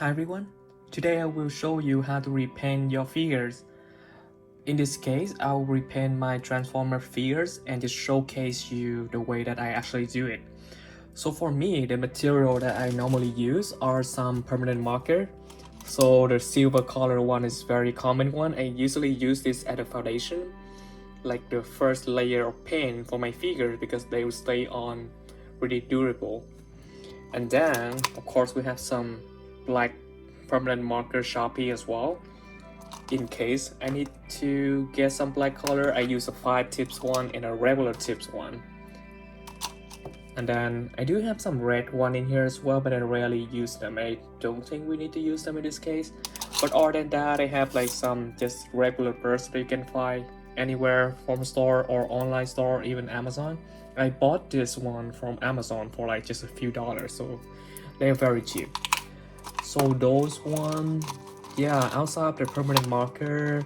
Hi everyone, today I will show you how to repaint your figures. In this case, I'll repaint my Transformer figures and just showcase you the way that I actually do it. So for me, the material that I normally use are some permanent marker. So the silver color one is very common one. I usually use this as a foundation, like the first layer of paint for my figures because they will stay on really durable. And then, of course, we have some black permanent marker Sharpie as well. In case I need to get some black color, I use a 5 tips one and a regular tips one. And then I do have some red one in here as well, but I rarely use them. I don't think we need to use them in this case. But other than that, I have like some just regular brush that you can find anywhere from store or online store, even Amazon. I bought this one from Amazon for like just a few dollars, so they're very cheap. So those one, yeah, outside of the permanent marker,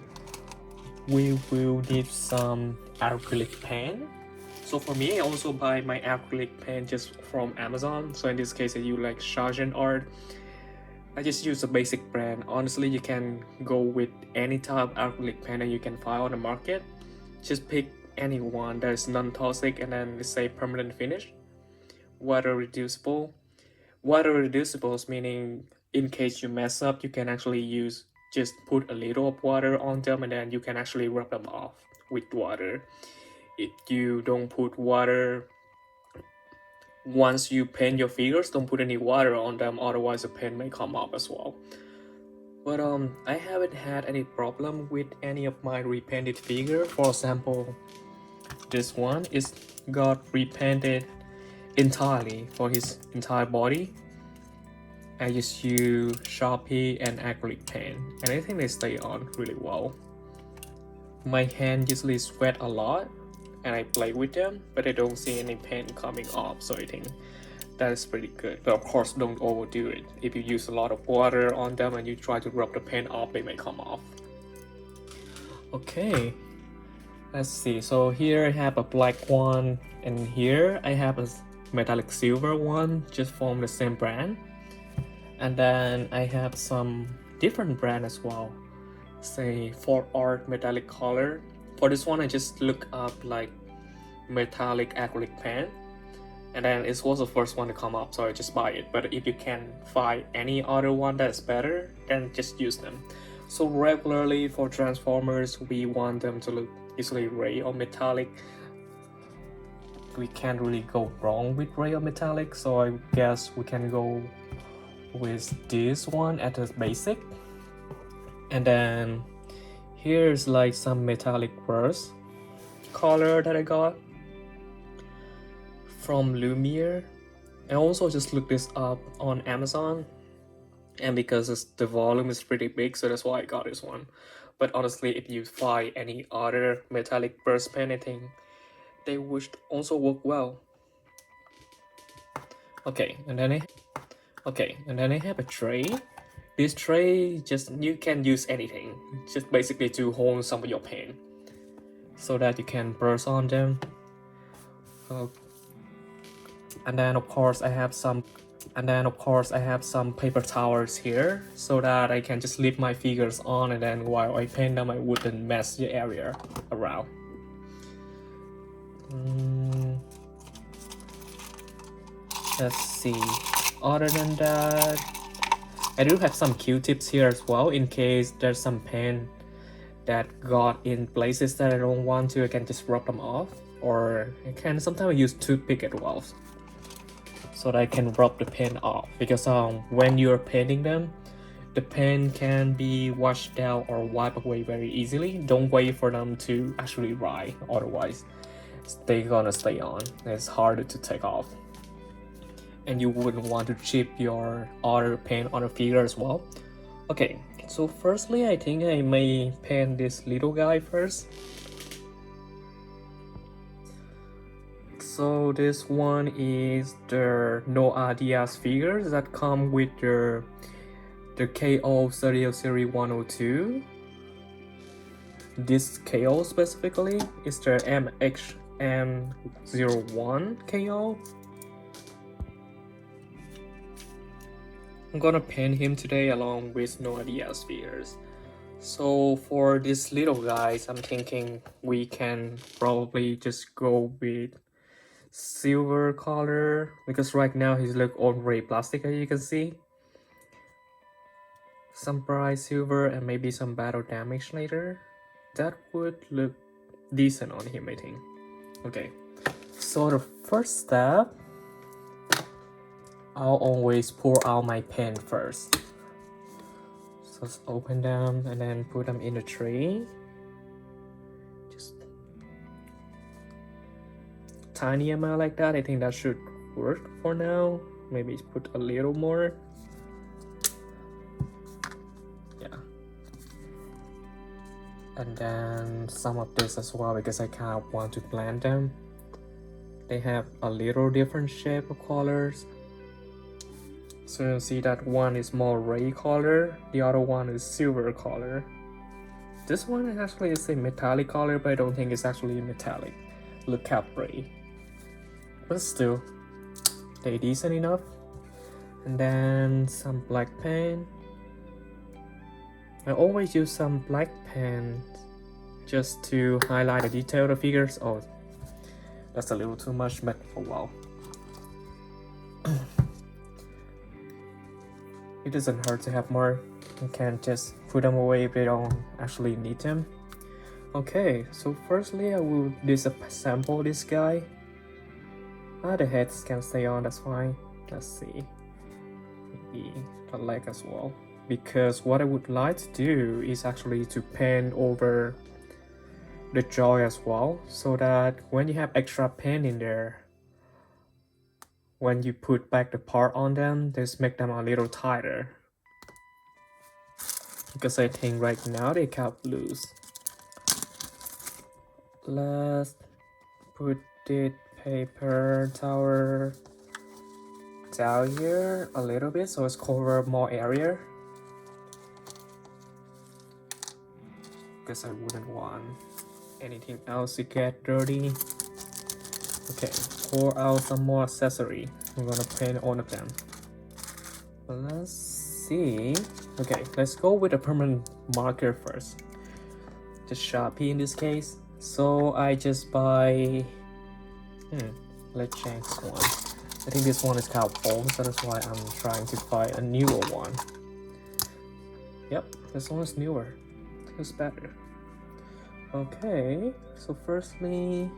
we will need some acrylic paint. So for me, I also buy my acrylic paint just from Amazon. So in this case, I use like Sergeant Art. I just use a basic brand. Honestly, you can go with any type of acrylic paint that you can find on the market. Just pick any one that is non-toxic and then say permanent finish. Water reducible. Water reducibles meaning in case you mess up, you can actually use just put a little of water on them and then you can actually rub them off with water. If you don't put water, once you paint your figures, don't put any water on them, otherwise the paint may come off as well. But I haven't had any problem with any of my repainted figure. For example, this one is got repainted entirely for his entire body. I just use Sharpie and acrylic paint, and I think they stay on really well. My hand usually sweat a lot and I play with them, but I don't see any paint coming off, so I think that is pretty good. But of course, don't overdo it. If you use a lot of water on them and you try to rub the paint off, they may come off. Okay, let's see. So here I have a black one, and here I have a metallic silver one, just from the same brand. And then I have some different brand as well, say for art metallic color. For this one, I just look up like metallic acrylic paint, and then it was the first one to come up, so I just buy it. But if you can find any other one that's better, then just use them. So regularly for Transformers, we want them to look easily gray or metallic. We can't really go wrong with gray or metallic, so I guess we can go with this one at the basic. And then here's like some metallic burst color that I got from Lumiere. I also just looked this up on Amazon, and because the volume is pretty big, so that's why I got this one. But honestly, if you find any other metallic burst paint, I think they would also work well. Okay, and then I have a tray. This tray, just you can use anything, just basically to hold some of your paint so that you can brush on them. And then of course I have some paper towels here so that I can just leave my figures on, and then while I paint them I wouldn't mess the area around. Let's see. Other than that, I do have some Q-tips here as well in case there's some paint that got in places that I don't want to. I can just rub them off, or I can sometimes use toothpick as well so that I can rub the paint off, because when you're painting them, the paint can be washed out or wiped away very easily. Don't wait for them to actually dry, otherwise they're gonna stay on. It's harder to take off, and you wouldn't want to chip your other paint on the figure as well. Okay, so firstly I think I may paint this little guy first. So this one is the Diaz figures that come with the KO Studio Series 102. This KO specifically is the MHM01 KO. I'm gonna paint him today along with no idea spheres. So for these little guys, I'm thinking we can probably just go with silver color, because right now he's look already plastic, as you can see. Some bright silver and maybe some battle damage later. That would look decent on him, I think. Okay, so the first step, I'll always pour out my pen first. So let's open them and then put them in the tray. Just tiny amount like that. I think that should work for now. Maybe put a little more. Yeah. And then some of this as well, because I kind of want to blend them. They have a little different shape of colors. So you'll see that one is more ray color, the other one is silver color. This one is actually a metallic color, but I don't think it's actually metallic. Look capri. But still, they're decent enough. And then some black paint. I always use some black paint just to highlight the detail of the figures. Oh, that's a little too much, but oh wow. It doesn't hurt to have more. You can just put them away if they don't actually need them. Okay, so firstly I will disassemble this guy. The heads can stay on, that's fine. Let's see. Maybe the leg as well. Because what I would like to do is actually to paint over the jaw as well, so that when you have extra paint in there, when you put back the part on them, just make them a little tighter. Because I think right now they kind of loose. Let's put the paper towel down here a little bit so it's cover more area. Because I wouldn't want anything else to get dirty. Okay, pour out some more accessory. I'm gonna paint all of them. Let's see. Okay, let's go with a permanent marker first. The Sharpie in this case. So I just buy. Let's change this one. I think this one is kind of old, so that's why I'm trying to buy a newer one. Yep, this one is newer. Feels better. Okay, so firstly,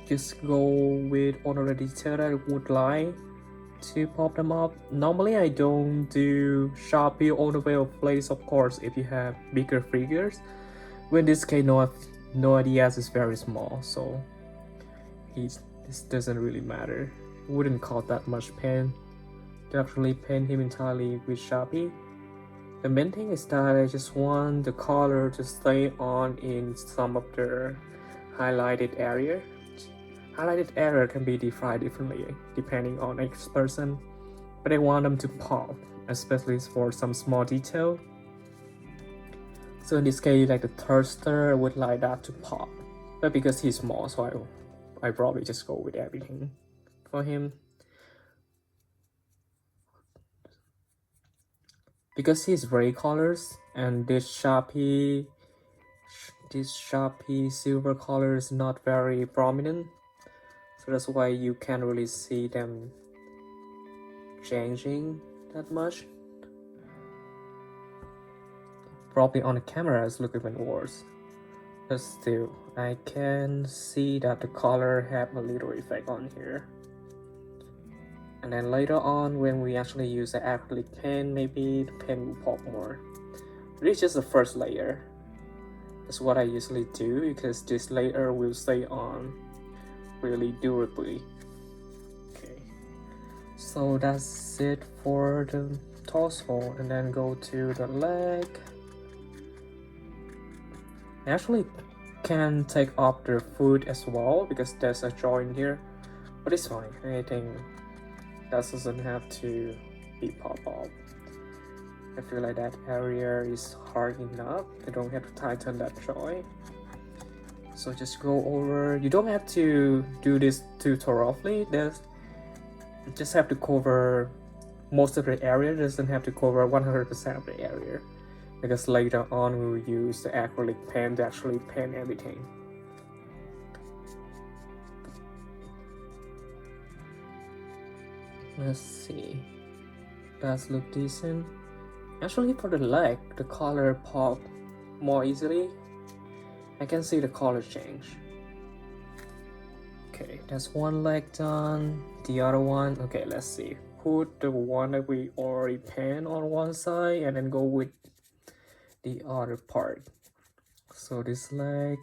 just go with all of the detail that I would like to pop them up. Normally I don't do Sharpie all the way of place, of course, if you have bigger figures. But in this case, no Diaz is very small, so this doesn't really matter. It wouldn't cost that much paint to actually paint him entirely with Sharpie. The main thing is that I just want the color to stay on in some of the highlighted area. Highlighted area can be defined differently depending on each person, but I want them to pop, especially for some small detail. So in this case, like the thruster, I would like that to pop, but because he's small, so I probably just go with everything for him. Because he's gray colors and this Sharpie silver color is not very prominent, so that's why you can't really see them changing that much. Probably on the camera it's look even worse, but still I can see that the color have a little effect on here. And then later on, when we actually use the acrylic paint, maybe the paint will pop more. But it's just the first layer. That's what I usually do, because this layer will stay on really durably. Okay, so that's it for the torso, and then go to the leg. I actually can take off the foot as well, because there's a joint here, but it's fine. I think that doesn't have to be pop off. I feel like that area is hard enough. I don't have to tighten that joint. So just go over. You don't have to do this too thoroughly. just have to cover most of the area, doesn't have to cover 100% of the area, because later on we will use the acrylic paint to actually paint everything. Let's see, does look decent. Actually, for the leg, the color pop more easily. I can see the color change. Okay, that's one leg done. The other one, okay, let's see. Put the one that we already paint on one side and then go with the other part. So this leg,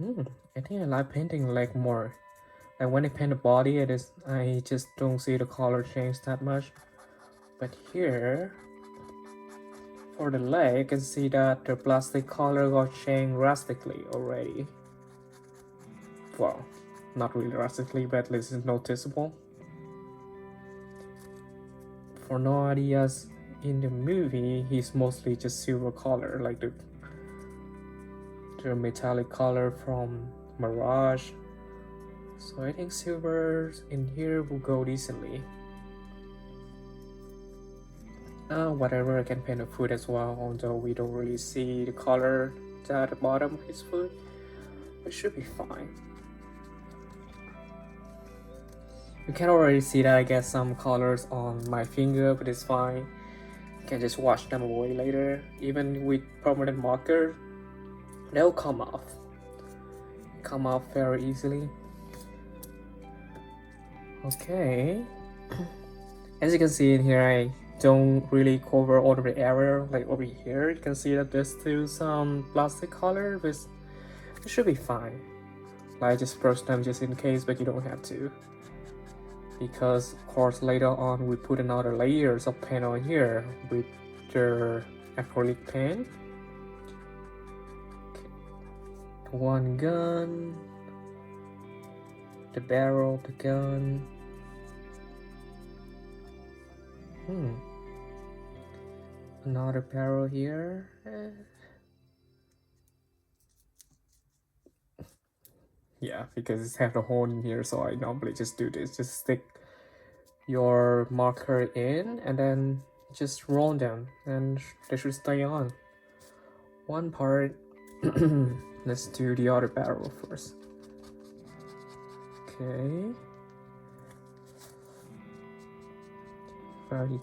I think I like painting leg more. And when I paint the body, I just don't see the color change that much. But here, for the leg, I can see that the plastic color got changed drastically already. Well, not really drastically, but at least it's noticeable. For no Diaz in the movie, he's mostly just silver color, like the metallic color from Mirage. So I think silver in here will go decently. Whatever, I can paint the foot as well, although we don't really see the color at the bottom of his foot. It should be fine. You can already see that I get some colors on my finger, but it's fine. You can just wash them away later. Even with permanent marker, they'll come off. Come off very easily. Okay. As you can see in here, I don't really cover all of the area. Like over here, you can see that there's still some plastic color, but it should be fine. Like just brush them just in case, but you don't have to. Because of course later on we put another layers of paint on here with the acrylic paint. Okay. One gun, the barrel of the gun. Another barrel here. Yeah, because it's have a hole in here, so I normally just do this. Just stick your marker in and then just roll them and they should stay on. One part. Let's do the other barrel first. Okay.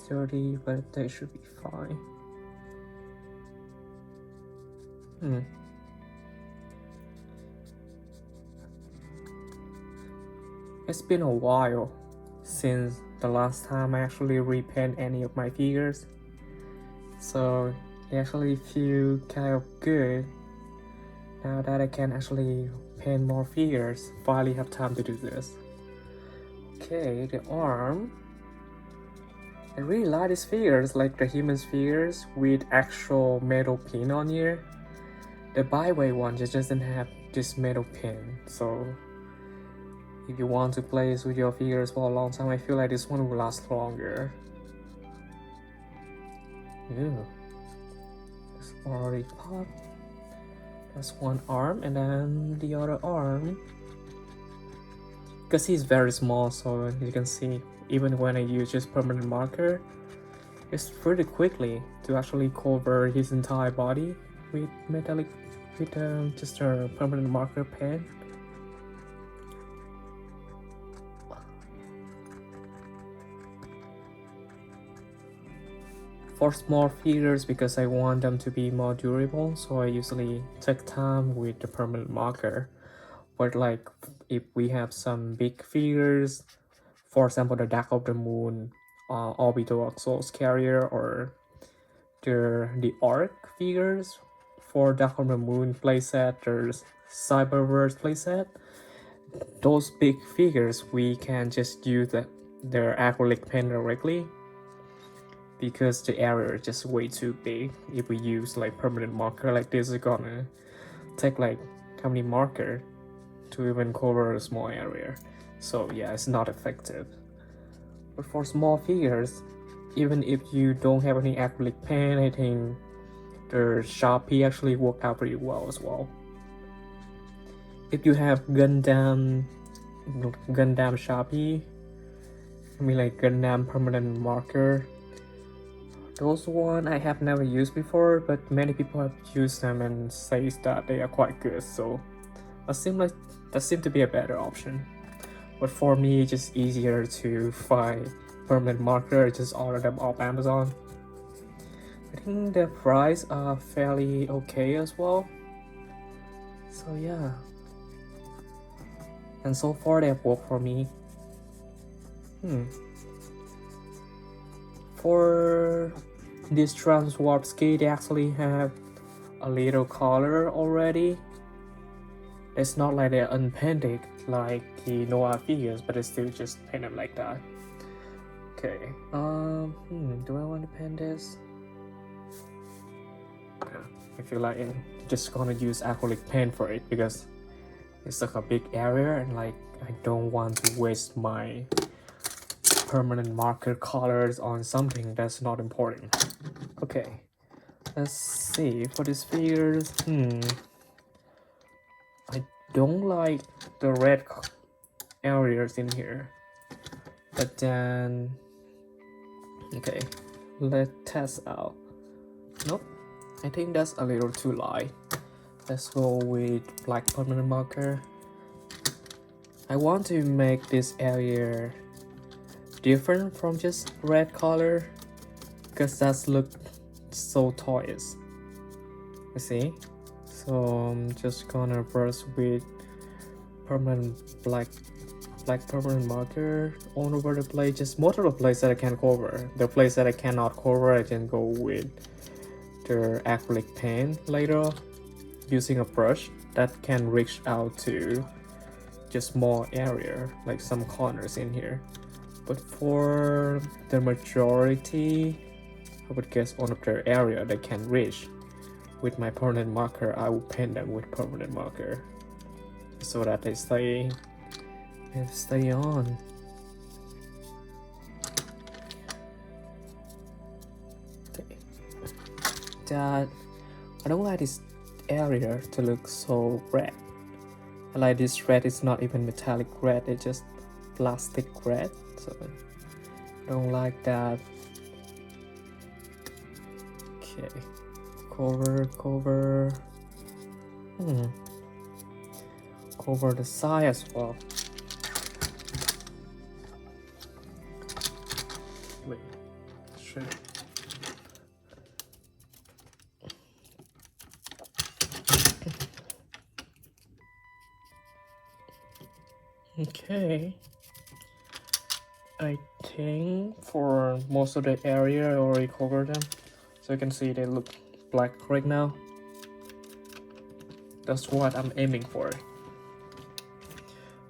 30, but they should be fine. It's been a while since the last time I actually repaint any of my figures, so I actually feel kind of good now that I can actually paint more figures. Finally have time to do this. Okay, the arm. I really like these figures, like the human figures with actual metal pin on here. The byway one just doesn't have this metal pin, so if you want to play with your figures for a long time, I feel like this one will last longer. Ew. It's already popped. That's one arm, and then the other arm. Because he's very small, so you can see, even when I use just permanent marker, it's pretty quickly to actually cover his entire body with metallic, with just a permanent marker pen. For small figures, because I want them to be more durable, so I usually take time with the permanent marker. But like if we have some big figures, for example the Dark of the Moon, Orbital Exhaust Carrier, or the Arc figures for Dark of the Moon playset, there's Cyberverse playset, those big figures we can just use their acrylic pen directly, because the area is just way too big. If we use like permanent marker like this, it's gonna take like how many marker to even cover a small area. So yeah, it's not effective. But for small figures, even if you don't have any acrylic pen, I think the Sharpie actually work out pretty well as well. If you have Gundam Sharpie, I mean like Gundam permanent marker. Those one I have never used before, but many people have used them and says that they are quite good. So that seemed to be a better option. But for me, it's just easier to find permanent marker. Just order them off Amazon. I think the price are fairly okay as well. So yeah. And so far they have worked for me. For this transwarp ski, they actually have a little color already. It's not like they're unpainted like the Noah figures, but it's still just paint them like that. Okay. Do I want to paint this? I feel like I'm just gonna use acrylic paint for it because it's like a big area and like I don't want to waste my permanent marker colors on something that's not important. Okay, let's see for these figures. I don't like the red areas in here, but then okay, let's test out. Nope, I think that's a little too light. Let's go with black permanent marker. I want to make this area different from just red color because that's look so toys. You see? So I'm just gonna brush with permanent black permanent marker all over the place. Just most of the place that I can cover. The place that I cannot cover, I can go with the acrylic paint later using a brush that can reach out to just more area, like some corners in here. But for the majority, I would guess one of the area that can reach with my permanent marker, I will paint them with permanent marker so that they stay on. Okay. That I don't like this area to look so red. I like this red is not even metallic red, it's just plastic red, so I don't like that. Okay, cover the side as well. Wait, sure. Okay, I think for most of the area I already covered them, so you can see they look black right now. That's what I'm aiming for.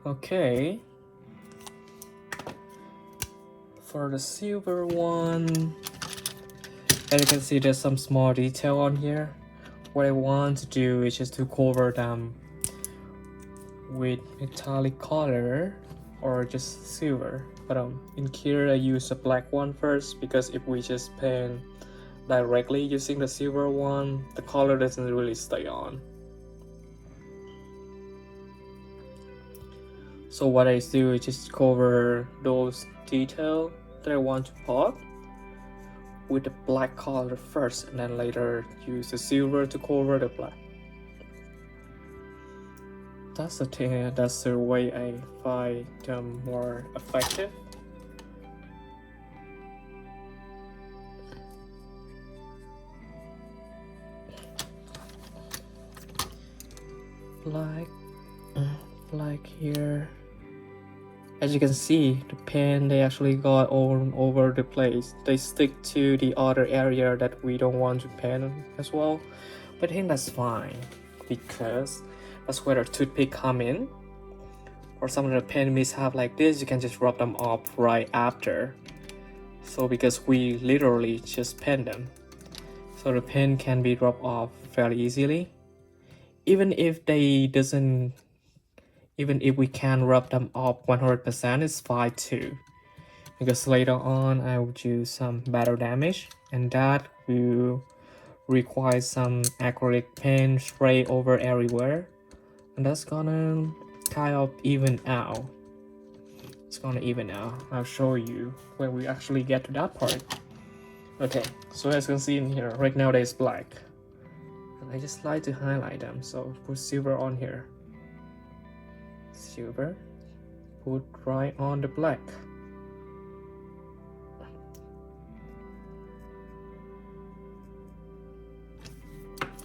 Okay, for the silver one, as you can see there's some small detail on here. What I want to do is just to cover them with metallic color or just silver, but in here I use a black one first because if we just paint directly using the silver one, the color doesn't really stay on. So what I do is just cover those details that I want to pop with the black color first and then later use the silver to cover the black. That's the thing, that's the way I find them more effective. Black here. As you can see, the pen they actually got all over the place. They stick to the other area that we don't want to paint as well. But I think that's fine because that's where the toothpick come in. Or some of the pen mishap like this, you can just rub them off right after. So because we literally just pen them, so the pen can be rubbed off fairly easily. Even if we can rub them off 100%, it's fine too. Because later on I will do some battle damage, and that will require some acrylic paint spray over everywhere, and that's gonna kind of even out. It's gonna even out. I'll show you when we actually get to that part. Okay, so as you can see in here, right now there's black. And I just like to highlight them, so put silver on here. Silver, put right on the black.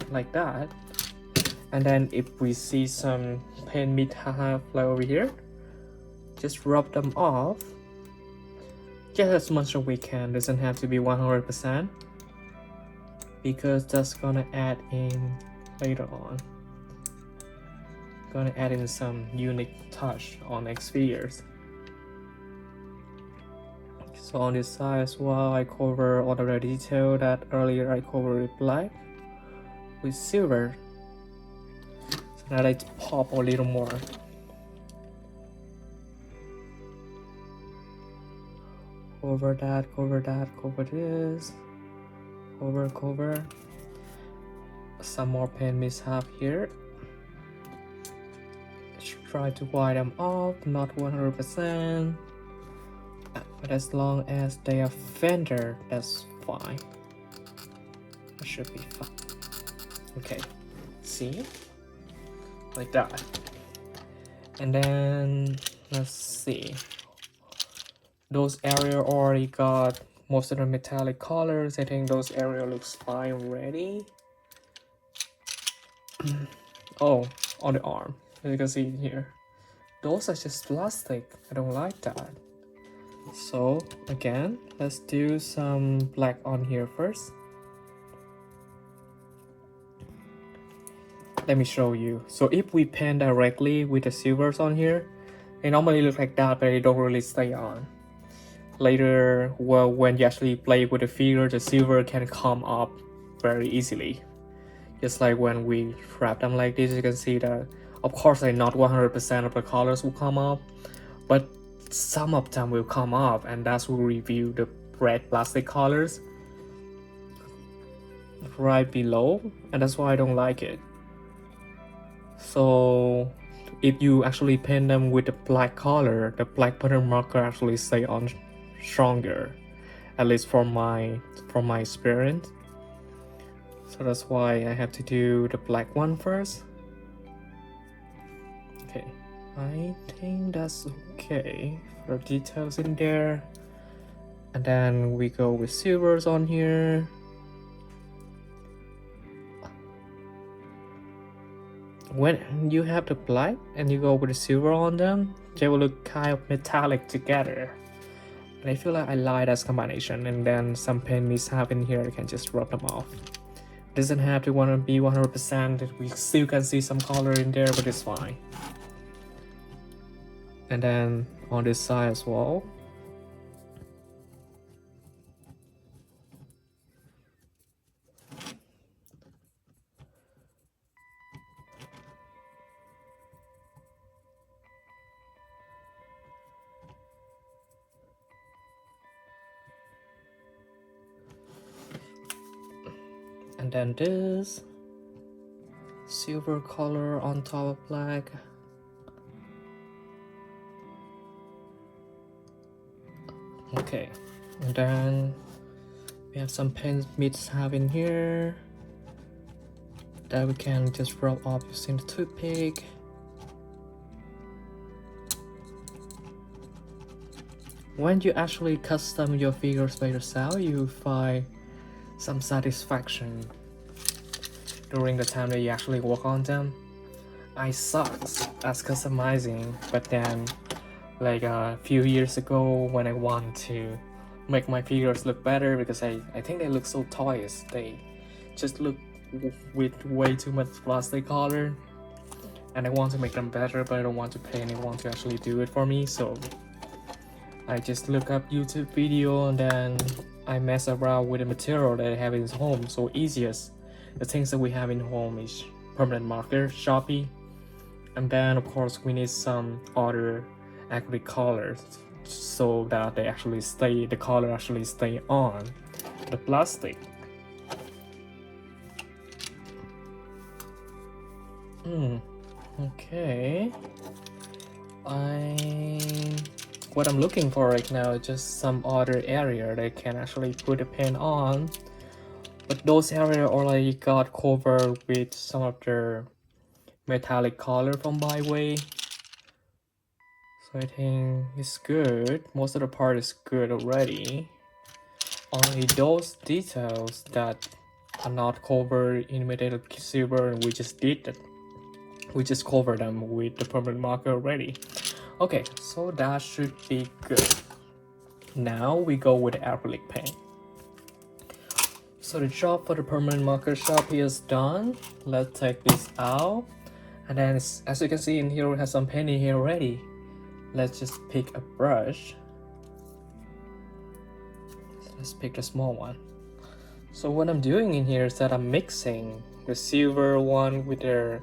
Like that. And then if we see some paint mid-half like over here, just rub them off. Just as much as we can, doesn't have to be 100%, because that's gonna add in later on. Gonna add in some unique touch on next figures. So on this side as well, I cover all the detail that earlier I covered with black with silver. So now let's pop a little more. Cover that, cover that, cover this, cover. Some more paint mishap here. Let's try to wipe them off, not 100%. But as long as they are fender, that's fine. That should be fine. Okay, see? Like that. And then, let's see. Those area already got most of the metallic colors. I think those area looks fine already. Oh, on the arm, as you can see here. Those are just plastic. I don't like that. So again, let's do some black on here first. Let me show you. So if we paint directly with the silvers on here, they normally look like that, but they don't really stay on. Later, well, when you actually play with the figure, the silver can come up very easily. Just like when we wrap them like this, you can see that, of course, like not 100% of the colors will come up, but some of them will come up, and that's will review the red plastic colors right below, and that's why I don't like it. So if you actually paint them with the black color, the black pattern marker actually stay on stronger, at least from my experience. So that's why I have to do the black one first. Okay, I think that's okay for details in there. And then we go with silvers on here. When you have the black and you go with the silver on them, they will look kind of metallic together. And I feel like I like that combination, and then some paint mishap in here, I can just rub them off. Doesn't have to want to be 100%, we still can see some color in there, but it's fine. And then on this side as well. And then this silver color on top of black. Okay, and then we have some paint mishap in here that we can just rub off using the toothpick. When you actually custom your figures by yourself, you find some satisfaction during the time that you actually work on them. I sucked at customizing, but then like a few years ago when I want to make my figures look better, because I think they look so toyish, they just look with way too much plastic color, and I want to make them better, but I don't want to pay anyone to actually do it for me. So I just look up YouTube video and then I mess around with the material that I have in home. So easiest, the things that we have in home is permanent marker, Sharpie, and then of course we need some other acrylic colors so that they actually stay, the color actually stay on the plastic. Okay, what I'm looking for right now is just some other area that I can actually put a pen on. But those areas already got covered with some of the metallic color from Byway. So I think it's good. Most of the part is good already. Only those details that are not covered in metallic silver, and we just did that. We just covered them with the permanent marker already. Okay, so that should be good. Now we go with the acrylic paint. So the job for the permanent marker shop here is done. Let's take this out. And then as you can see in here, we have some paint in here already. Let's just pick a brush. So let's pick the small one. So what I'm doing in here is that I'm mixing the silver one with the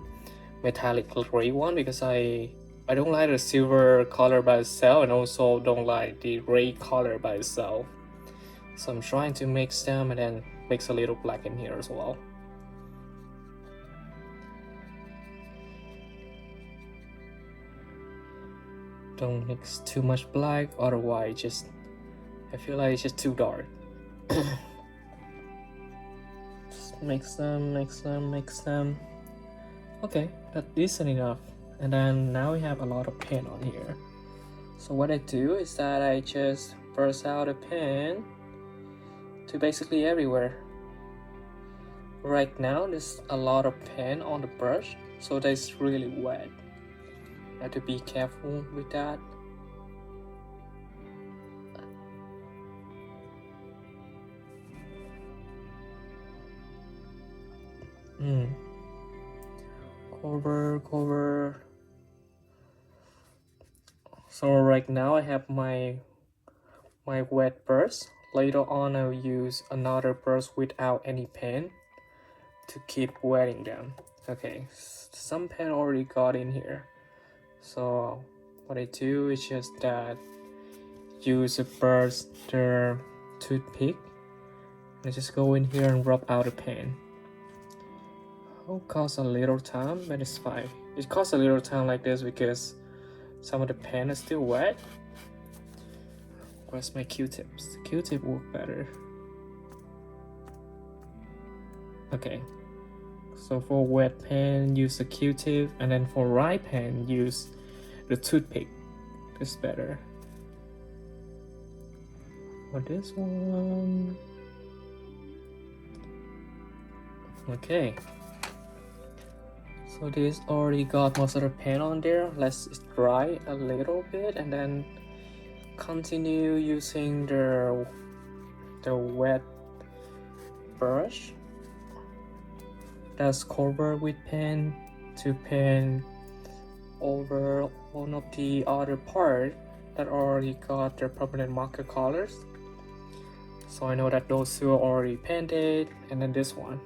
metallic gray one, because I don't like the silver color by itself, and also don't like the gray color by itself. So I'm trying to mix them and then mix a little black in here as well. Don't mix too much black, otherwise just I feel like it's just too dark. Just mix them. Okay, that's decent enough. And then now we have a lot of paint on here. So what I do is that I just burst out a paint to basically everywhere. Right now there's a lot of paint on the brush, so that's really wet. I have to be careful with that. Cover. So right now I have my wet brush. Later on I'll use another brush without any paint to keep wetting them. Okay, some paint already got in here. So what I do is just that use a brush, the toothpick, and just go in here and rub out the paint. It'll cost a little time, but it's fine. It costs a little time like this because some of the paint is still wet. Where's my Q-tips? The Q-tip work better. Okay. So for wet pen, use the Q-tip, and then for dry pen, use the toothpick. It's better. For this one, okay. So this already got most of the paint on there. Let's dry a little bit, and then continue using the wet brush that's covered with paint to paint over one of the other part that already got their permanent marker colors. So I know that those two are already painted, and then this one.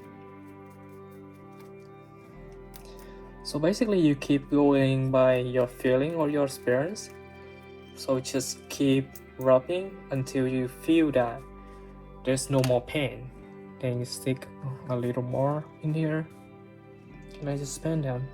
So basically you keep going by your feeling or your experience. So just keep rubbing until you feel that there's no more paint. Then you stick a little more in here. And I just pen down.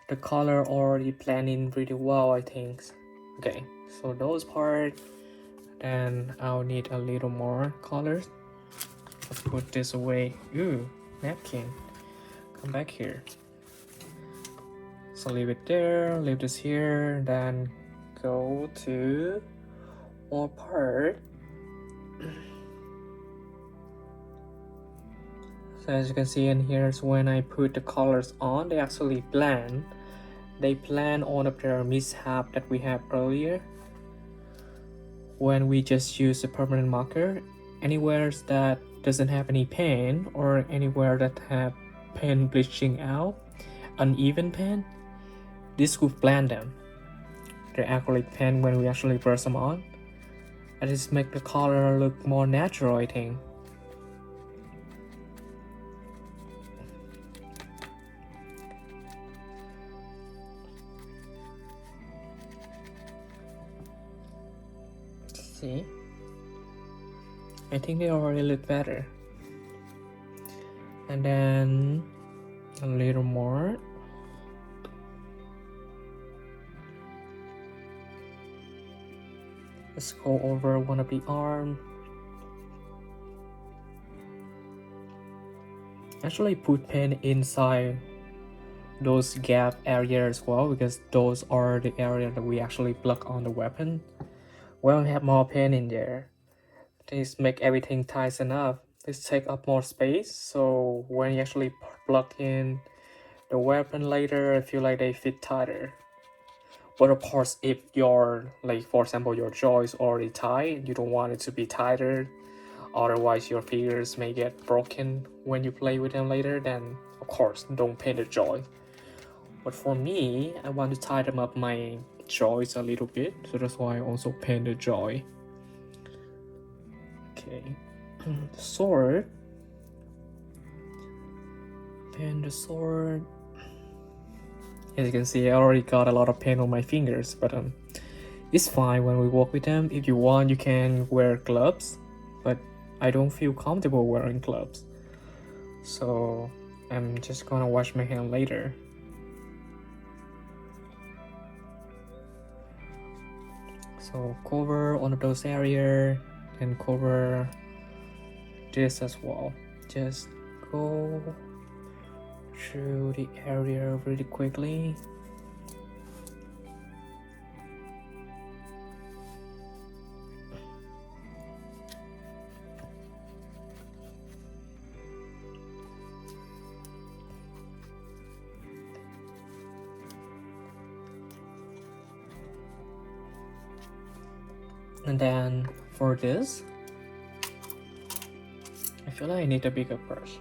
The color already blending really well, I think. Okay, so those part, then I'll need a little more colors. Let's put this away. Ooh, napkin. Come back here. So leave it there, leave this here, then go to more part. So as you can see in here, is when I put the colors on, they actually blend. They blend all of their mishap that we have earlier. When we just use a permanent marker, anywhere that doesn't have any paint or anywhere that have paint bleaching out, uneven paint, this will blend them. The acrylic paint when we actually brush them on, and just make the color look more natural, I think. See? I think they already look better. And then a little more. Let's go over one of the arm. Actually put paint inside those gap areas as well, because those are the area that we actually plug on the weapon. Well, we have more paint in there. This make everything tighten up. This take up more space, so when you actually plug in the weapon later, I feel like they fit tighter. But of course, if your, like for example, your jaw is already tight, you don't want it to be tighter, otherwise your figures may get broken when you play with them later, then of course don't paint the jaw. But for me, I want to tighten up my jaws a little bit, so that's why I also paint the jaw. Okay, the sword. Paint the sword. As you can see, I already got a lot of paint on my fingers, but it's fine when we work with them. If you want, you can wear gloves, but I don't feel comfortable wearing gloves, so I'm just gonna wash my hand later. So cover one of those areas and cover this as well. Just go through the area really quickly. And then for this, I feel like I need a bigger brush.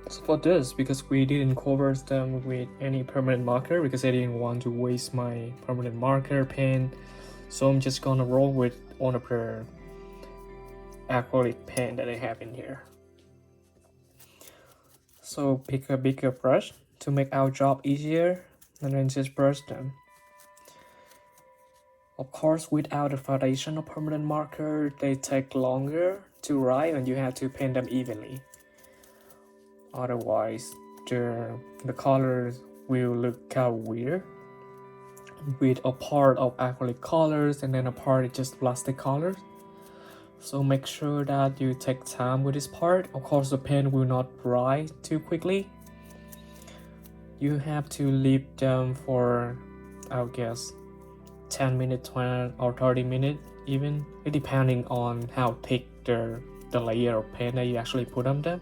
So for this, because we didn't cover them with any permanent marker, because I didn't want to waste my permanent marker pen, so I'm just gonna roll with one of the acrylic pen that I have in here. So pick a bigger brush to make our job easier, and then just brush them. Of course, without the foundation of permanent marker, they take longer to write and you have to paint them evenly. Otherwise, the colors will look kind of weird, with a part of acrylic colors and then a part is just plastic colors. So make sure that you take time with this part. Of course, the pen will not dry too quickly. You have to leave them for, I guess, 10 minutes, 20 or 30 minutes even, depending on how thick the layer of paint that you actually put on them.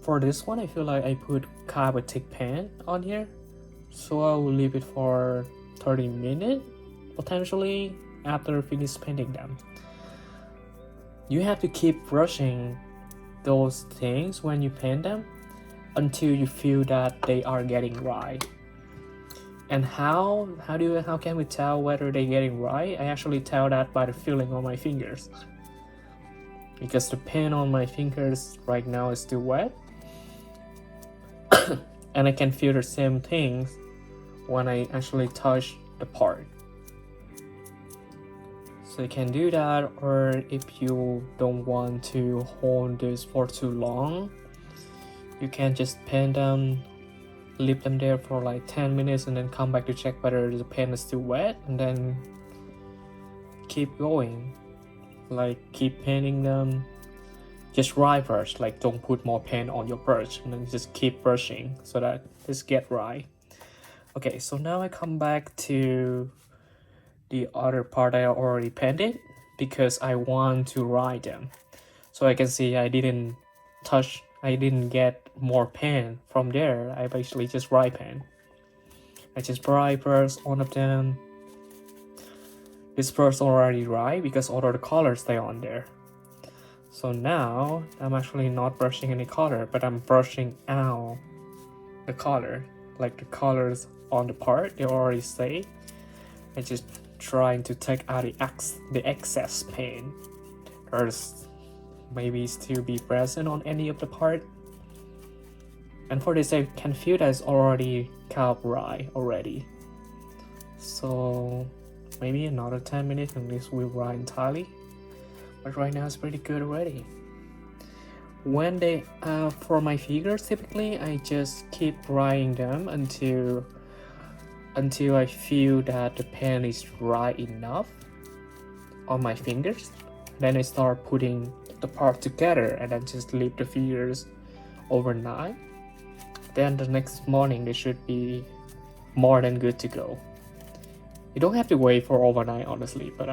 For this one, I feel like I put kind of a thick paint on here, so I will leave it for 30 minutes potentially after finish painting them. You have to keep brushing those things when you paint them until you feel that they are getting right. And how can we tell whether they're getting right? I actually tell that by the feeling on my fingers, because the pen on my fingers right now is still wet. And I can feel the same things when I actually touch the part. So you can do that, or if you don't want to hold this for too long, you can just paint them, leave them there for like 10 minutes and then come back to check whether the pen is still wet, and then keep going. Like keep painting them. Just dry brush, like don't put more paint on your brush, and then just keep brushing so that this get dry. Okay, so now I come back to the other part I already painted because I want to write them. So I can see I didn't get more paint from there. I basically just dry paint. I just dry brush one of them. This brush already dry because all of the colors stay on there. So now I'm actually not brushing any color, but I'm brushing out the color, like the colors on the part they already stay. I just trying to take out the excess paint there's maybe still be present on any of the part. And for this I can feel that it's already kind of dry already. So maybe another 10 minutes and this will dry entirely. but right now it's pretty good already. When they for my figures, typically I just keep drying them until I feel that the pen is dry enough on my fingers. Then I start putting the part together and then just leave the figures overnight. Then the next morning they should be more than good to go. You don't have to wait for overnight, honestly, but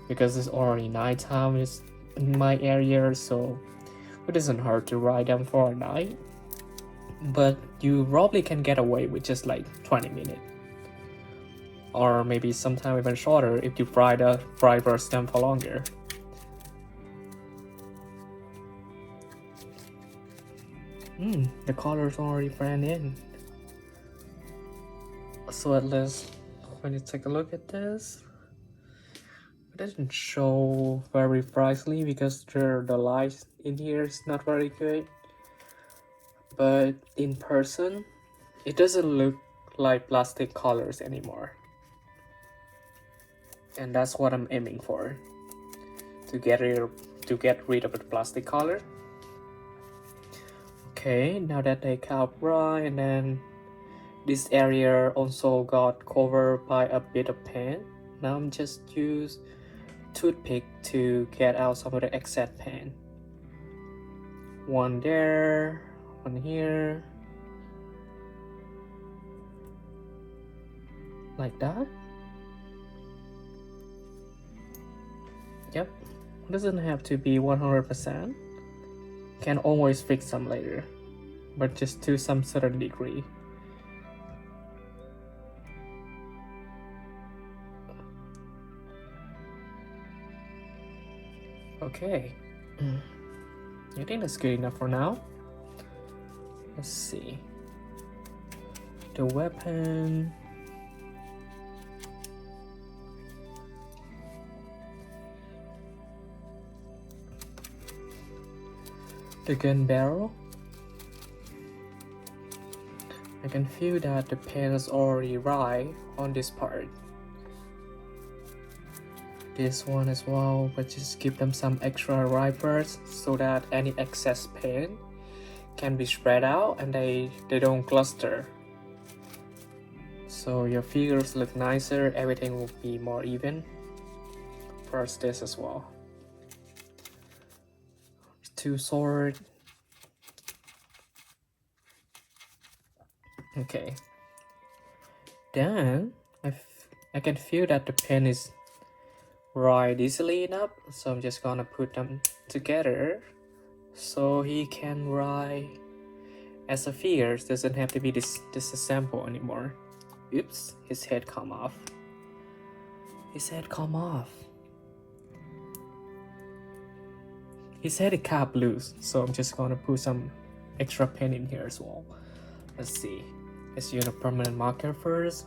because it's already nighttime is in my area, so it doesn't hurt to ride them for a night. But you probably can get away with just like 20 minutes, or maybe sometime even shorter if you fry burst them for longer. The colors already blend in. So at least when you take a look at this, it doesn't show very brightly because the light in here is not very good. But in person, it doesn't look like plastic colors anymore. And that's what I'm aiming for, to get rid of the plastic color. Okay, now that they got dry, and then this area also got covered by a bit of paint. Now I'm just use toothpick to get out some of the excess paint. One there, one here, like that. Yep, it doesn't have to be 100%. Can always fix them later, but just to some certain degree. Okay, I think that's good enough for now. Let's see. The weapon. The gun barrel. I can feel that the paint is already dry on this part. This one as well, but just give them some extra wipers so that any excess paint can be spread out and they don't cluster. So your figures look nicer, everything will be more even. First this as well. Two sword. Okay. Then I can feel that the pen is right easily enough, so I'm just gonna put them together so he can write as a figure. Doesn't have to be disassemble anymore. Oops, his head come off. His head come off. His head is kind of loose, so I'm just gonna put some extra pen in here as well. Let's see. Let's use a permanent marker first.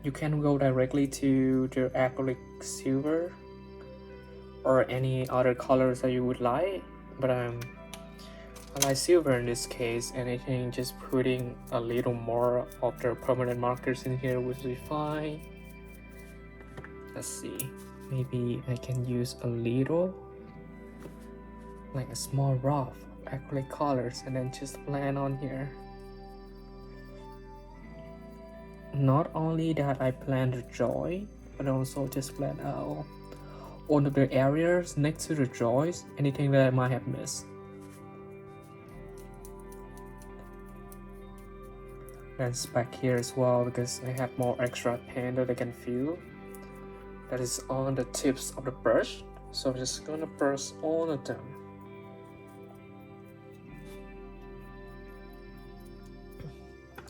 You can go directly to the acrylic silver or any other colors that you would like, but I like silver in this case. Anything just putting a little more of the permanent markers in here would be fine. Let's see, maybe I can use a little, like a small rough acrylic colors, and then just blend on here. Not only that I blend the joy, but also just blend out all of the areas next to the joys, anything that I might have missed. And back here as well, because I have more extra paint that I can feel. That is on the tips of the brush, so I'm just gonna brush all of them.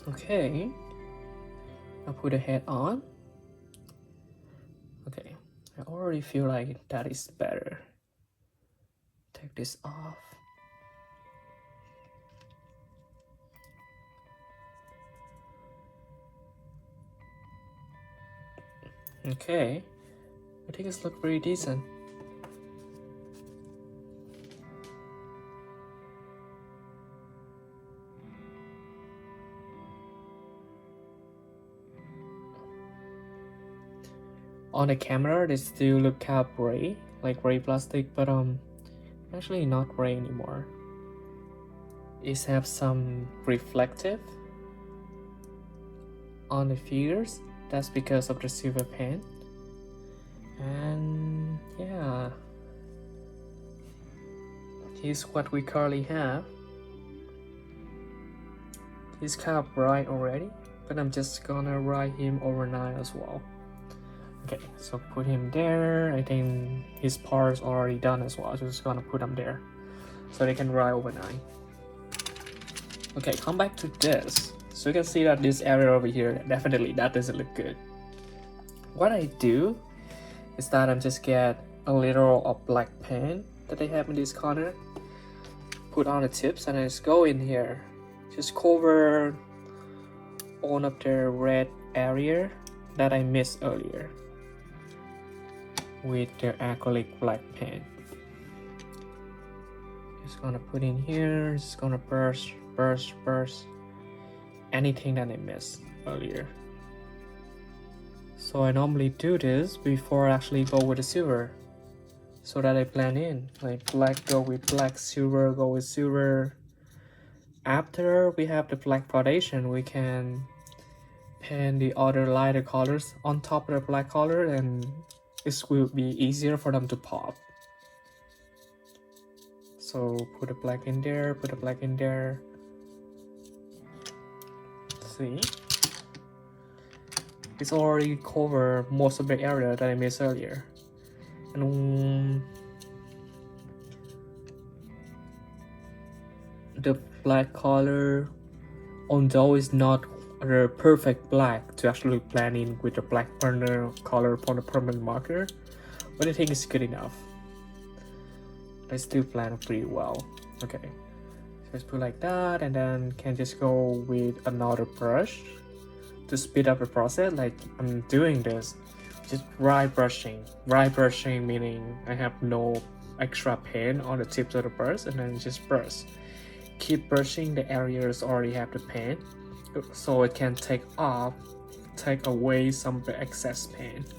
Okay, I'll put the head on. Okay, I already feel like that is better. Take this off. Okay, I think it's look pretty decent. On the camera they still look kind of gray, like gray plastic, but actually not gray anymore. It have some reflective on the figures. That's because of the silver paint. And yeah, here's what we currently have. He's kind of bright already, but I'm just gonna write him overnight as well. Okay, so put him there. I think his parts are already done as well, so just gonna put them there so they can dry overnight. Okay, come back to this. So you can see that this area over here, definitely that doesn't look good. What I do is that I'm just get a little of black paint that I have in this corner, put on the tips, and I just go in here, just cover all of the red area that I missed earlier with the acrylic black paint. Just gonna put in here, just gonna burst anything that I missed earlier. So I normally do this before I actually go with the silver, so that I blend in, like black go with black, silver go with silver. After we have the black foundation, we can paint the other lighter colors on top of the black color, and it will be easier for them to pop. So put the black in there, put the black in there. See? It's already covered most of the area that I missed earlier. And the black color, although it's not the perfect black to actually blend in with the black burner color upon the permanent marker, but I think it's good enough. I still blend pretty well. Okay, so let's put like that, and then can just go with another brush to speed up the process. Like I'm doing this, just dry brushing meaning I have no extra paint on the tips of the brush, and then just brush. Keep brushing the areas already have the paint, so it can take away some of the excess paint.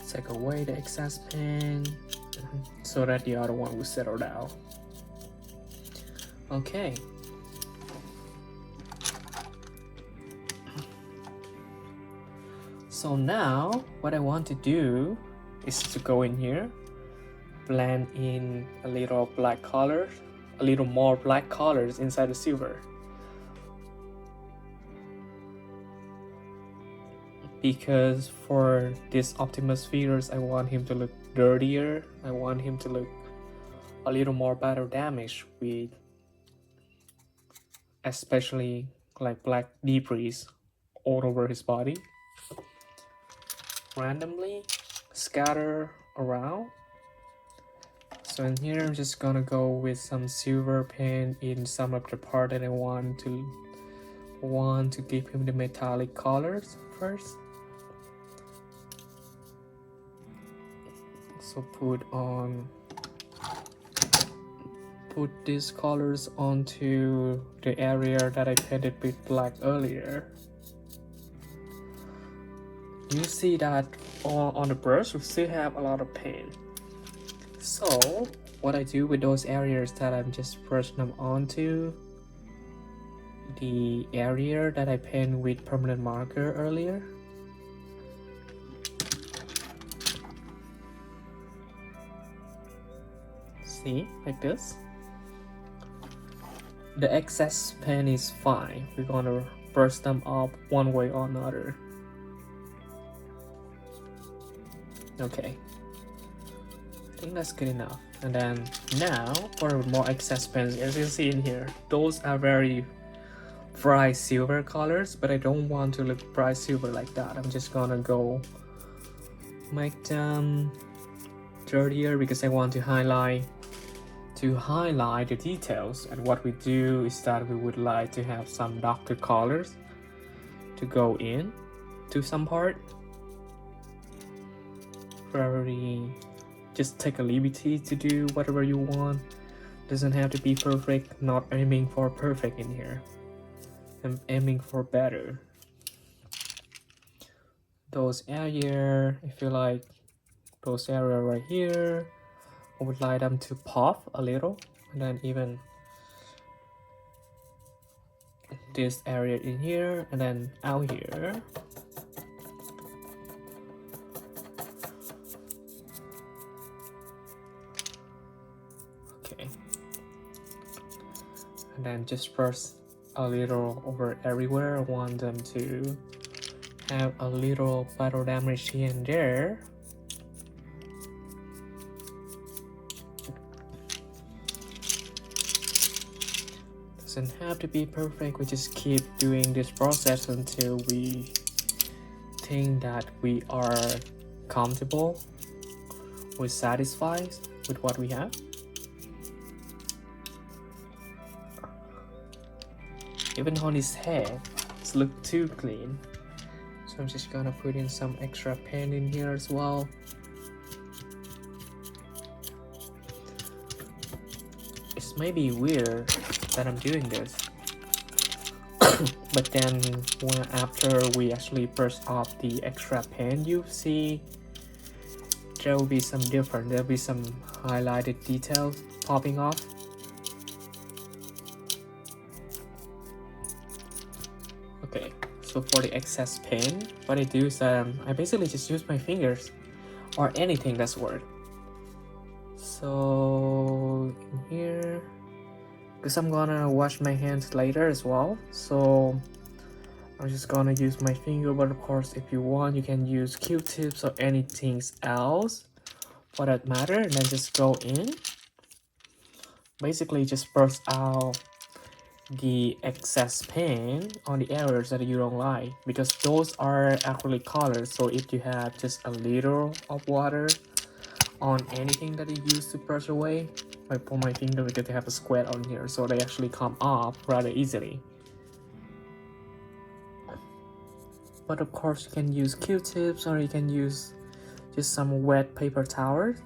Take away the excess paint so that the other one will settle down. Okay. So now what I want to do is to go in here, blend in a little black color, a little more black colors inside the silver. Because for this Optimus figures, I want him to look dirtier. I want him to look a little more battle damage, with especially like black debris all over his body, randomly scatter around. So in here I'm just gonna go with some silver paint in some of the part that I want to give him the metallic colors first. So put these colors onto the area that I painted with black earlier. You see that on the brush we still have a lot of paint. So what I do with those areas that I'm just brushing them onto the area that I painted with permanent marker earlier. See, like this. The excess paint is fine. We're gonna brush them up one way or another. Okay, I think that's good enough. And then now for more excess paints, as you see in here, those are very bright silver colors, but I don't want to look bright silver like that. I'm just gonna go make them dirtier because I want to highlight the details. And what we do is that we would like to have some darker colors to go in to some part. Just take a liberty to do whatever you want. Doesn't have to be perfect. Not aiming for perfect in here. I'm aiming for better. those area, if you like those area right here, I would like them to pop a little, and then even this area in here, and then out here. Okay, and then just press a little over everywhere. I want them to have a little battle damage here and there. Doesn't have to be perfect, we just keep doing this process until we think that we are comfortable, we're satisfied with what we have. Even on his head, it's look too clean, so I'm just gonna put in some extra paint in here as well. It's maybe weird that I'm doing this, but then after we actually brush off the extra paint, you see there will be some different, there'll be some highlighted details popping off. Okay, so for the excess paint, what I do is I basically just use my fingers or anything that's worth. So in here, because I'm gonna wash my hands later as well, so I'm just gonna use my finger. But of course, if you want, you can use Q-tips or anything else for that matter, and then just go in, basically just brush out the excess paint on the areas that you don't like, because those are acrylic colors. So if you have just a little of water on anything that you use to brush away, I pull my finger because they have a square on here, so they actually come off rather easily. But of course, you can use Q-tips or you can use just some wet paper towels.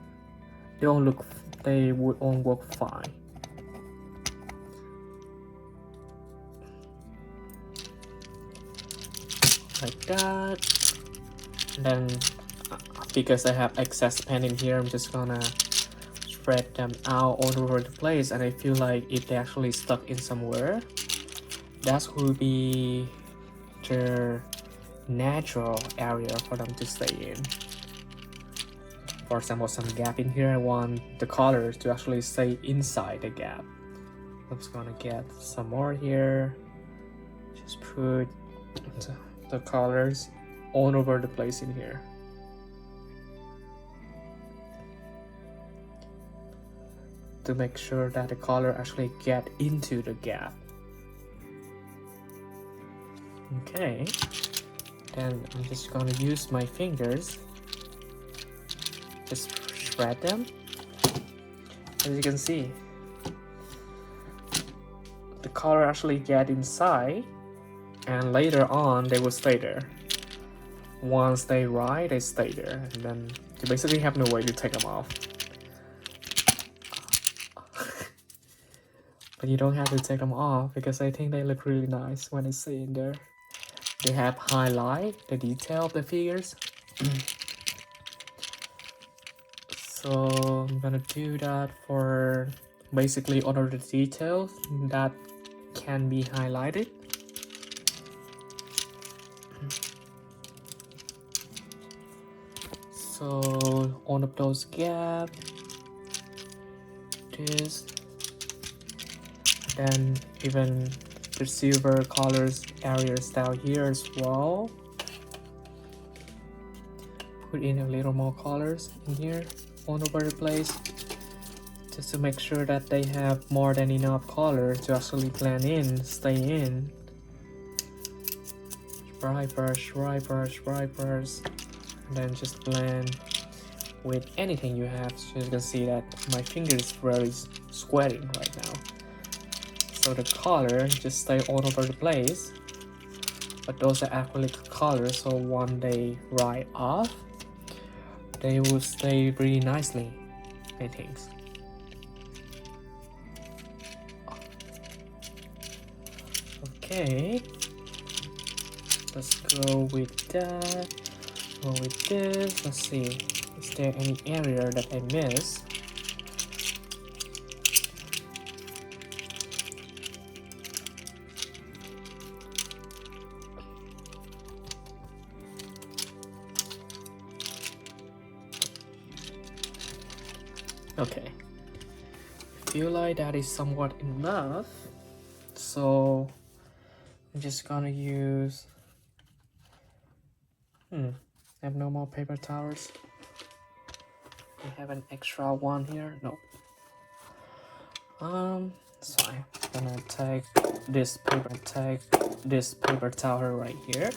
They would all work fine. Like that. And then because I have excess paint in here, I'm just gonna spread them out all over the place, and I feel like if they actually stuck in somewhere, that will be their natural area for them to stay in. For example, some gap in here, I want the colors to actually stay inside the gap. I'm just gonna get some more here, just put the colors all over the place in here. To make sure that the color actually get into the gap. Okay, then I'm just gonna use my fingers, just spread them. As you can see, the color actually get inside, and later on they will stay there. Once they dry, they stay there, and then you basically have no way to take them off. But you don't have to take them off because I think they look really nice when it's in there. They have highlight the detail of the figures. So I'm gonna do that for basically all of the details that can be highlighted. So all of those gaps, this, then even the silver colors areas down here as well. Put in a little more colors in here all over the place, just to make sure that they have more than enough color to actually blend in, stay in. Dry brush, and then just blend with anything you have. So you can see that my finger is really sweating right now. So the color just stay all over the place, but those are acrylic colors, so when they dry off, they will stay really nicely, I think. Okay, let's go with that. So with this, let's see, is there any area that I missed? Okay, I feel like that is somewhat enough, so I'm just gonna use I have no more paper towels. We have an extra one here. No. So I'm gonna take this paper towel right here,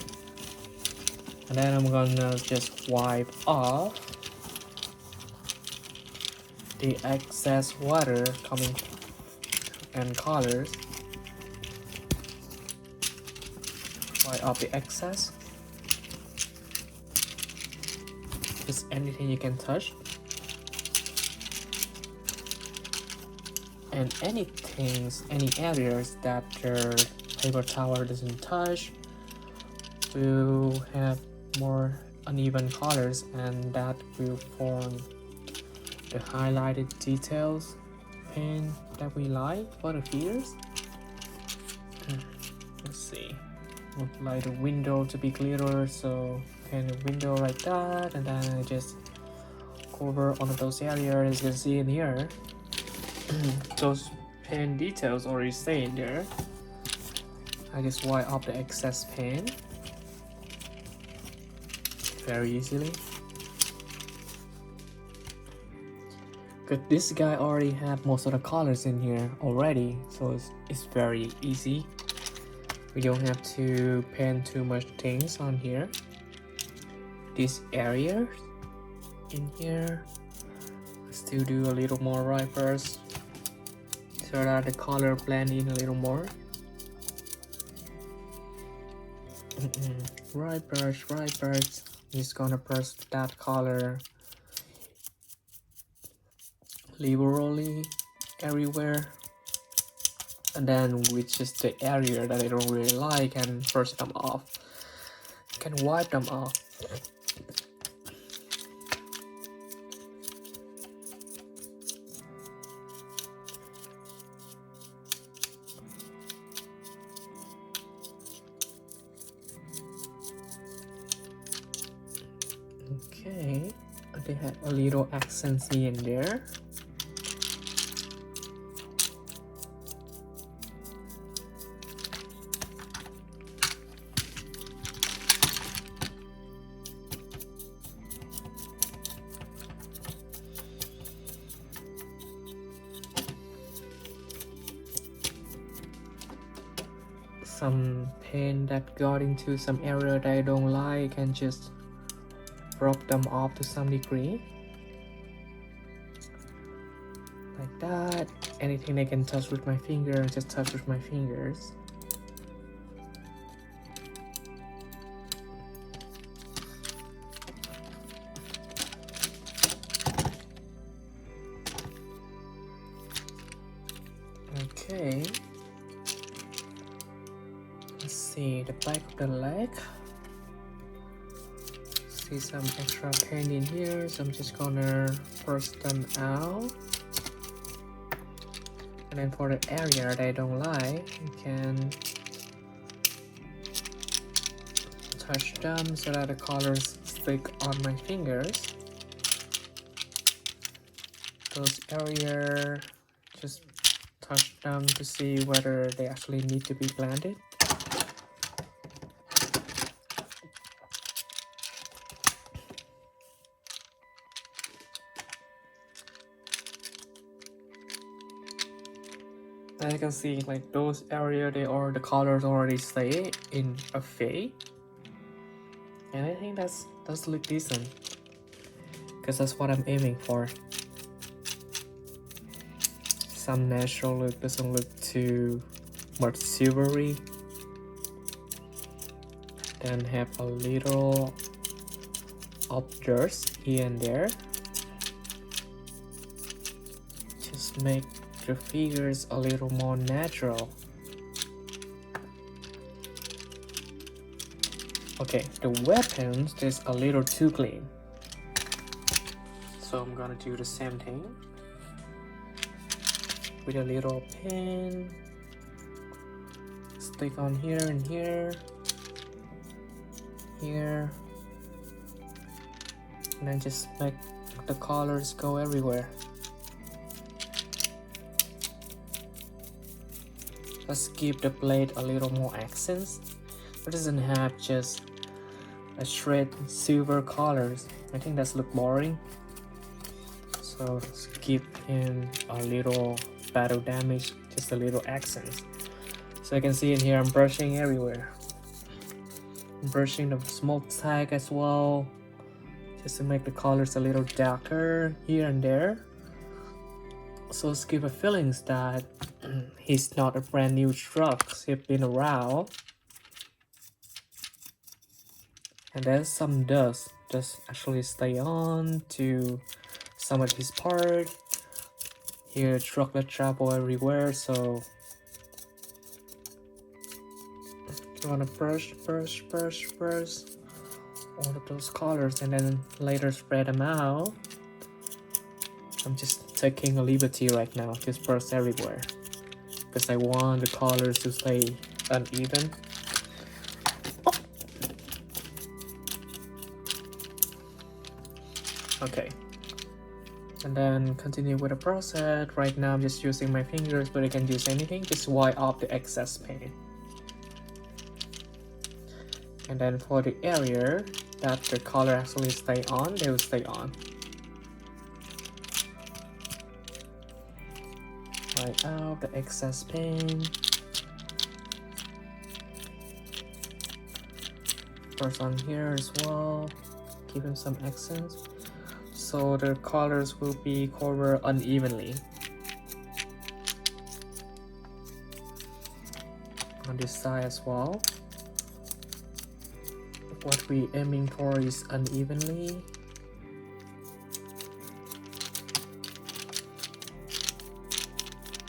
and then I'm gonna just wipe off the excess water coming and colors. Wipe off the excess. Just anything you can touch. And any areas that your paper towel doesn't touch will have more uneven colors, and that will form the highlighted details paint that we like for the figures. Let's see, would like the window to be clearer, so paint a window like that, and then I just cover all of those areas. As you can see in here, those paint details already stay in there. I just wipe off the excess paint very easily. But this guy already have most of the colors in here already, so it's very easy. We don't have to paint too much things on here. These areas in here, I still do a little more right first, so that the color blend in a little more. Right brush. Just gonna brush that color liberally everywhere, and then with just the area that I don't really like, and brush them off. You can wipe them off. Okay, they have a little accency in there. Some paint that got into some area that I don't like, and just rub them off to some degree, like that. Anything I can touch with my finger, just touch with my fingers. Okay, let's see the back of the leg. See some extra paint in here, so I'm just gonna brush them out. And then for the area that I don't like, you can touch them so that the colors stick on my fingers. Those areas, just touch them to see whether they actually need to be blended. As you can see, like those areas, the colors already stay in a fade, and I think that's look decent, because that's what I'm aiming for. Some natural look, doesn't look too much silvery, then have a little outburst here and there. Just make the figures a little more natural. Okay, the weapons is a little too clean, so I'm gonna do the same thing with a little pen. Stick on here and here, here, and then just make the colors go everywhere. Let's give the blade a little more accents. It doesn't have just a straight silver colors. I think that's look boring. So let's give him a little battle damage, just a little accents. So you can see in here I'm brushing everywhere. I'm brushing the smoke tag as well, just to make the colors a little darker here and there. So let's give a feelings that he's not a brand new truck, he's been around. And then some dust actually stay on to some of his part. Here chocolate travel everywhere, so you wanna brush all of those colors and then later spread them out. I'm just taking a liberty right now, just brush everywhere because I want the colors to stay uneven. Okay, and then continue with the process. Right now I'm just using my fingers, but I can use anything, just wipe off the excess paint. And then for the area that the color actually stay on, they will stay on. Wipe out the excess paint. First on here as well, give him some accents, so the colors will be covered unevenly. On this side as well, what we aiming for is unevenly.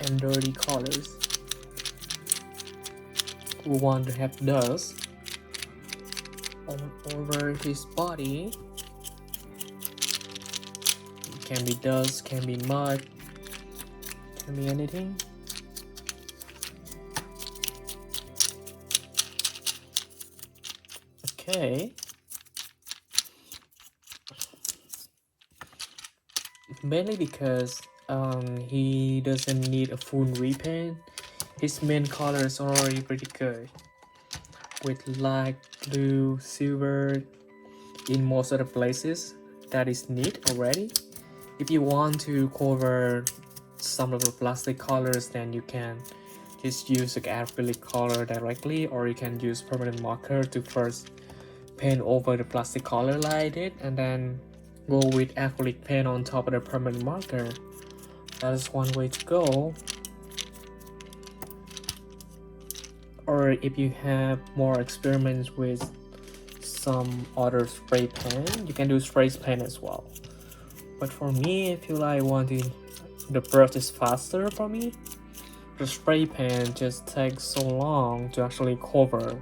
And dirty colors. We want to have dust all over his body. It can be dust, can be mud, can be anything. Okay. Mainly because he doesn't need a full repaint. His main colors are already pretty good, with light blue, silver in most of the places. That is neat already. If you want to cover some of the plastic colors, then you can just use the acrylic color directly, or you can use permanent marker to first paint over the plastic color like I did, and then go with acrylic paint on top of the permanent marker. That is one way to go. Or if you have more experiments with some other spray paint, you can do spray paint as well. But for me, I feel like the brush is faster for me. The spray paint just takes so long to actually cover.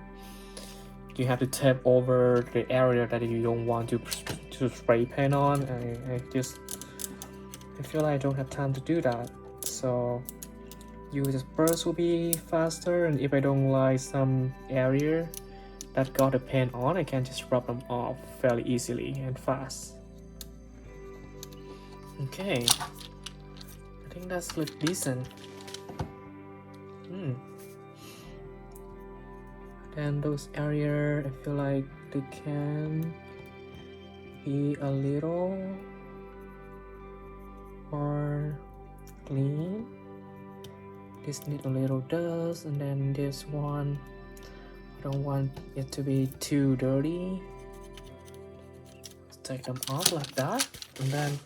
You have to tap over the area that you don't want to spray paint on. I feel like I don't have time to do that. So use brush will be faster, and if I don't like some area that got the paint on, I can just rub them off fairly easily and fast. Okay, I think that's look decent. And those areas, I feel like they can be a little more clean. This need a little dust, and then this one, I don't want it to be too dirty. Let's take them off like that, and then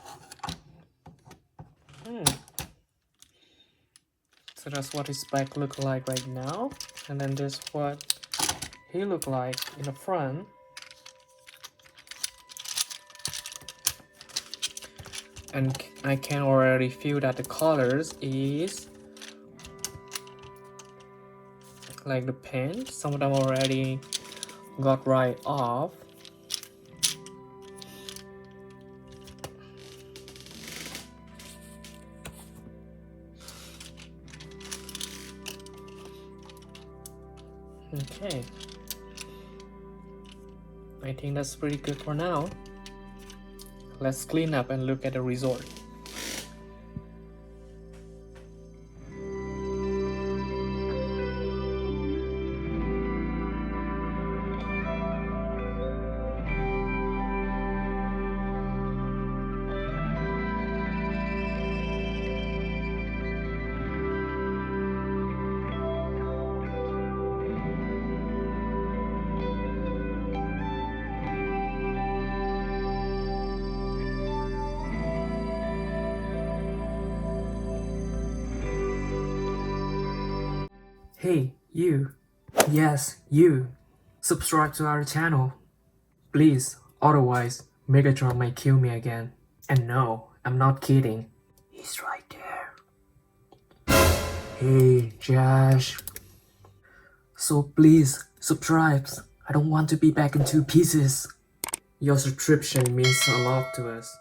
so that's what his back look like right now, and then this what he look like in the front. And I can already feel that the colors is like the paint, some of them already got right off. Okay, I think that's pretty good for now. Let's clean up and look at the result. Hey, you. Yes, you. Subscribe to our channel. Please, otherwise, Megatron might kill me again. And no, I'm not kidding. He's right there. Hey, Josh. So please, subscribe. I don't want to be back in 2 pieces. Your subscription means a lot to us.